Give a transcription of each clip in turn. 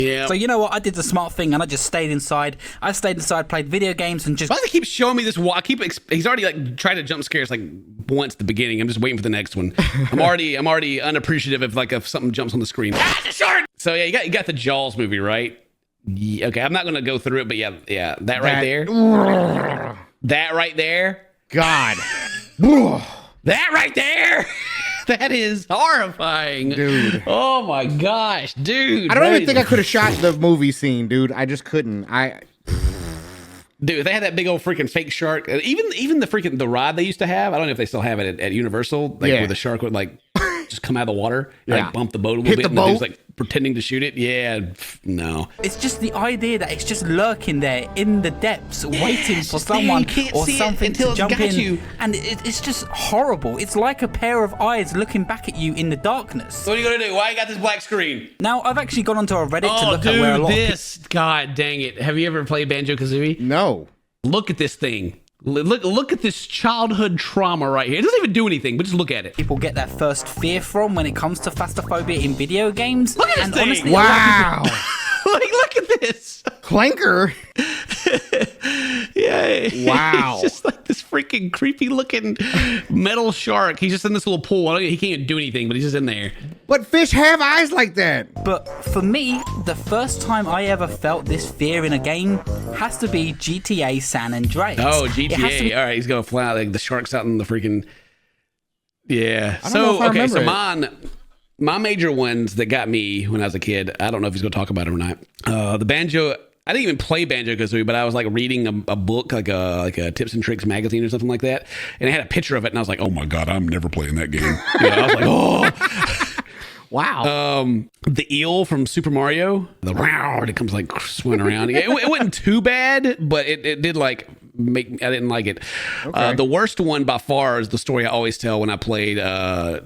Yeah. So you know what? I did the smart thing and I just stayed inside. I stayed inside, played video games, and just. Why does he keep showing me this wall? He's already like tried to jump scares like once at the beginning. I'm just waiting for the next one. I'm already unappreciative if something jumps on the screen. Ah, the shark! So yeah, you got the Jaws movie, right? Yeah, okay, I'm not gonna go through it, but yeah, that right there. That right there. God. That right there. That is horrifying, dude. Oh my gosh, dude. I don't even think I could have shot the movie scene, dude. I just couldn't. Dude, they had that big old freaking fake shark. Even the ride they used to have. I don't know if they still have it at Universal, like where the shark would like just come out of the water, and, like bump the boat a little bit, and the dude's like pretending to shoot it. Yeah, no. It's just the idea that it's just lurking there in the depths, waiting for someone or something to jump in. You. And it's just horrible. It's like a pair of eyes looking back at you in the darkness. So what are you gonna do? Why you got this black screen? Now, I've actually gone onto a Reddit to look at where a lot of God dang it. Have you ever played Banjo-Kazooie? No. Look at this thing. Look at this childhood trauma right here. It doesn't even do anything, but just look at it. People get their first fear from when it comes to phasmophobia in video games. Look at this thing. Honestly, wow. Look at this. Clanker. Yeah. Wow. It's just like this freaking creepy looking metal shark. He's just in this little pool. He can't even do anything, but he's just in there. But fish have eyes like that. But for me, the first time I ever felt this fear in a game has to be GTA San Andreas. Oh, GTA. All right, he's going to fly out. Like, the shark's out in the freaking... Yeah. My major ones that got me when I was a kid, I don't know if he's going to talk about it or not. The Banjo... I didn't even play Banjo-Kazooie, but I was like reading a book, like a Tips and Tricks magazine or something like that, and it had a picture of it, and I was like, "Oh my god, I'm never playing that game." I was like, "Oh, wow." The eel from Super Mario, the round, it comes like swimming around. It wasn't too bad, but it did like make. I didn't like it. Okay. The worst one by far is the story I always tell when I played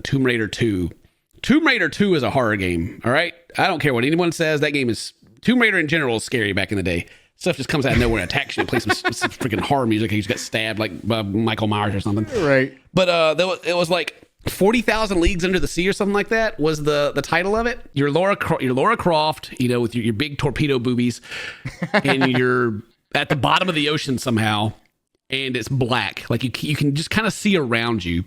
Tomb Raider 2. Tomb Raider 2 is a horror game. All right, I don't care what anyone says. That game is. Tomb Raider in general is scary back in the day. Stuff just comes out of nowhere and attacks you and plays some freaking horror music. He just got stabbed like by Michael Myers or something. Right. But it was like 40,000 Leagues Under the Sea or something like that was the title of it. You're Lara Croft, with your big torpedo boobies, and you're at the bottom of the ocean somehow, and it's black. Like you can just kind of see around you,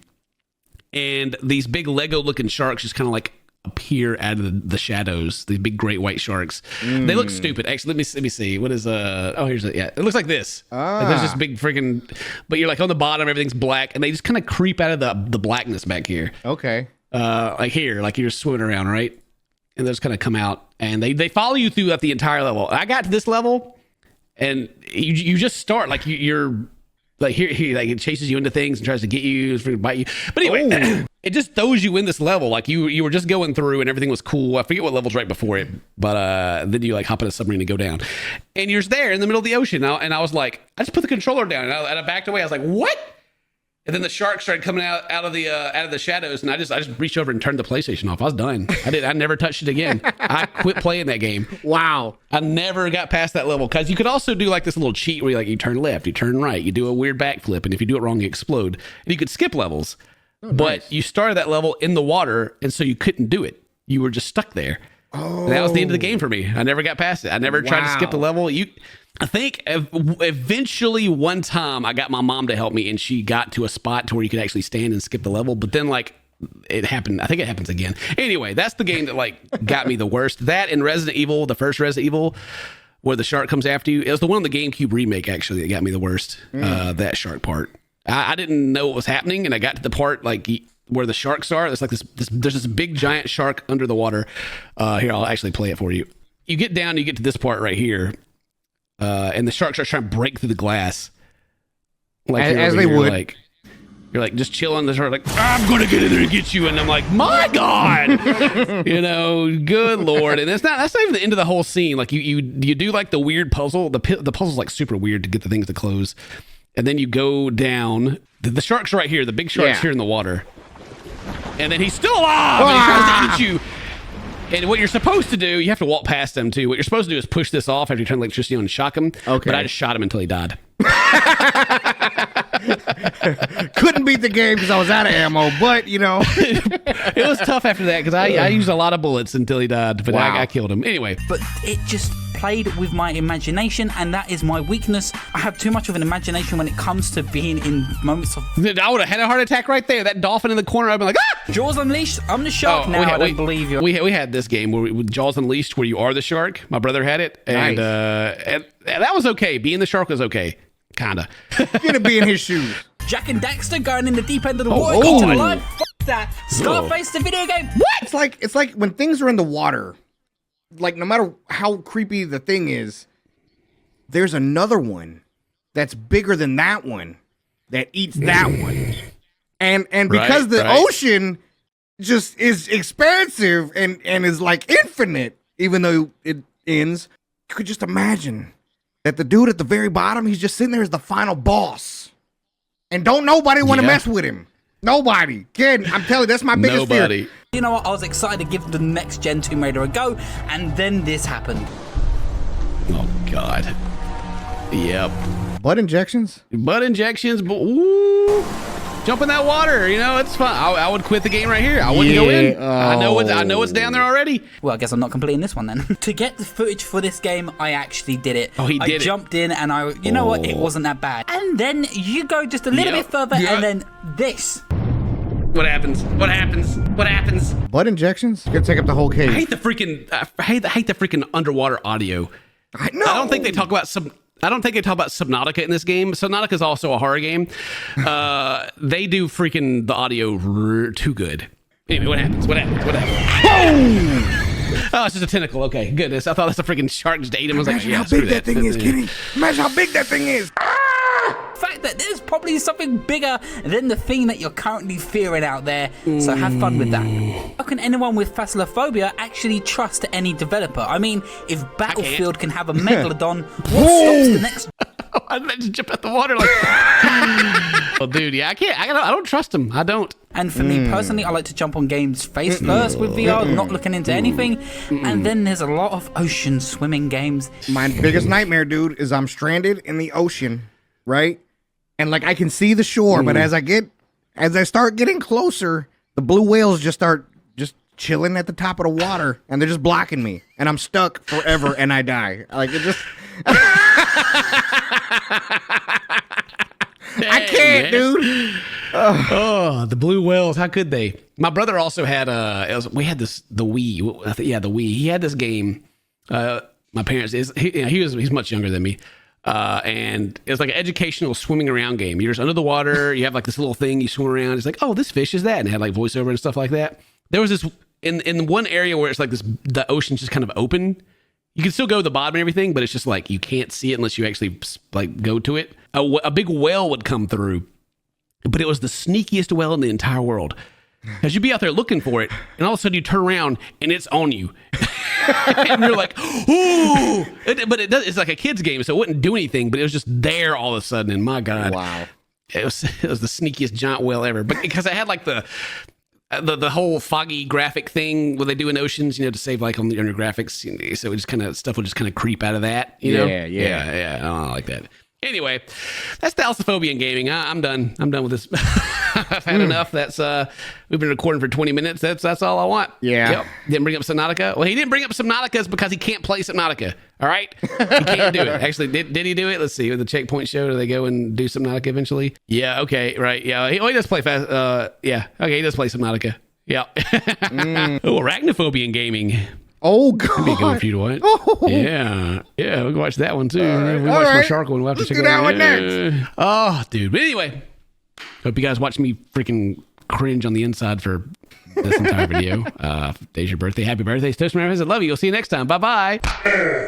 and these big Lego looking sharks just kind of like appear out of the shadows. These big great white sharks. They look stupid. Actually, let me see. What is here's it. Yeah, it looks like this. Like there's this big freaking. But you're like on the bottom, everything's black, and they just kind of creep out of the blackness back here. Okay. Like here, like you're swimming around, right? And they just kind of come out, and they follow you throughout the entire level. I got to this level, and you just start like you're. Like here, like it chases you into things and tries to get you, freaking bite you. But anyway, it just throws you in this level. Like you were just going through and everything was cool. I forget what level's right before it, but then you like hop in a submarine and go down, and you're there in the middle of the ocean. And I was like, I just put the controller down and I backed away. I was like, what? And then the shark started coming out of the shadows, and I just reached over and turned the PlayStation off. I was done. I never touched it again. I quit playing that game. Wow. I never got past that level because you could also do like this little cheat where you turn left, you turn right, you do a weird backflip, and if you do it wrong, you explode. And you could skip levels, but you started that level in the water, and so you couldn't do it. You were just stuck there. Oh. And that was the end of the game for me. I never got past it. I never tried to skip the level. I think eventually one time I got my mom to help me, and she got to a spot to where you could actually stand and skip the level. But then like it happened. I think it happens again. Anyway, that's the game that like got me the worst. That and Resident Evil, the first Resident Evil, where the shark comes after you. It was the one on the GameCube remake actually that got me the worst. That shark part. I didn't know what was happening, and I got to the part like where the sharks are. There's like there's this big giant shark under the water. Here, I'll actually play it for you. You get down, you get to this part right here. And the sharks are trying to break through the glass, like as they would. Like you're like just chilling. The shark like I'm gonna get in there and get you, and I'm like, my God, good Lord. And that's not even the end of the whole scene. Like you do like the weird puzzle. The puzzle's like super weird to get the things to close, and then you go down. The shark's right here. The big shark's here in the water, and then he's still alive. And he tries to eat you. And what you're supposed to do, you have to walk past them too. What you're supposed to do is push this off after you turn electricity on and shock him. Okay. But I just shot him until he died. Couldn't beat the game because I was out of ammo, but you know. It was tough after that because I used a lot of bullets until he died, but Wow. I killed him. Anyway, But it just played with my imagination, and that is my weakness. I have too much of an imagination when it comes to being in moments of I would have had a heart attack right there. That dolphin in the corner, I'd be like, ah! Jaws Unleashed. I'm the shark now. I don't believe you. We had this game where with Jaws Unleashed where you are the shark. My brother had it, and that was okay. Being the shark was okay, kinda. Get to be in his shoes. Jack and Daxter going in the deep end of the water. oh. Eating alive. Fuck that. Scarface the video game. It's like when things are in the water, like no matter how creepy the thing is, there's another one that's bigger than that one that eats that one. And because the ocean just is expansive and is like infinite, even though it ends, you could just imagine that the dude at the very bottom, he's just sitting there as the final boss. And don't nobody want to mess with him. Nobody. Kid, I'm telling you, that's my biggest fear. You know what? I was excited to give the next gen Tomb Raider a go, and then this happened. Oh God. Yep. Butt injections? Butt injections. Ooh. Jump in that water. You know, it's fun. I would quit the game right here. I wouldn't go in. I know it's down there already. Well, I guess I'm not completing this one then. To get the footage for this game, I actually did it. Oh, he did I it. jumped in and you know what? It wasn't that bad. And then you go just a little bit further, and then this. What happens? What happens? What happens? Butt injections? Gonna take up the whole cave. I hate the freaking underwater audio. I know. I don't think they talk about Subnautica in this game. Subnautica is also a horror game. They do freaking the audio too good. Anyway, what happens? What happens? Oh, it's just a tentacle. Okay, goodness. I thought that's a freaking shark just ate him. I was like, Imagine yeah, how screw big that thing is, Kenny. Imagine how big that thing is. The fact that there's probably something bigger than the thing that you're currently fearing out there. So have fun with that. How can anyone with Phasmophobia actually trust any developer? I mean, if Battlefield can have a megalodon, what stops the next? I meant to jump out the water like. Well, dude, yeah, I can't. I don't trust him. I don't. And for me personally, I like to jump on games face first with VR, not looking into anything. And then there's a lot of ocean swimming games. My biggest nightmare, dude, is I'm stranded in the ocean, right? And like I can see the shore, but as I start getting closer, the blue whales just start chilling at the top of the water, and they're just blocking me, and I'm stuck forever, and I die. Like it just. I can't, dude. Oh, the blue whales. How could they? My brother also had we had the Wii. I think, the Wii. He had this game. My parents he's much younger than me. And it was like an educational swimming around game. You're just under the water. You have like this little thing. You swim around. It's like, oh, this fish is that, and it had like voiceover and stuff like that. There was this in one area where it's like this. The ocean's just kind of open. You can still go to the bottom and everything, but it's just like you can't see it unless you actually like go to it. A big whale would come through, but it was the sneakiest whale in the entire world. Because you'd be out there looking for it, and all of a sudden you turn around and it's on you. And you're like, ooh! But it's like a kid's game, so it wouldn't do anything, but it was just there all of a sudden, and my God. Wow. It was the sneakiest giant whale ever. But because I had like the whole foggy graphic thing what they do in oceans, to save like on your graphics, so it just kind of stuff would just kind of creep out of that, Yeah. I don't like that. Anyway, that's Thalassophobia in gaming. I'm done. I'm done with this. I've had enough. That's we've been recording for 20 minutes. That's all I want. Yeah. Yep. Didn't bring up Subnautica. Well, he didn't bring up Subnautica because he can't play Subnautica. All right, he can't do it. Actually, did he do it? Let's see. With the checkpoint show, do they go and do Subnautica eventually? Yeah. Okay. Right. Yeah. He does play fast. Yeah. Okay. He does play Subnautica. Yeah. Oh, arachnophobia in gaming. Oh God! That'd be a good one for you to watch. Oh. Yeah, we can watch that one too. We watch my shark one. We'll have to Let's check do it that out. one next. Oh, dude. But anyway, hope you guys watch me freaking cringe on the inside for this entire video. Today's your birthday. Happy birthday, Toastmasters. I love you. We'll see you next time. Bye bye.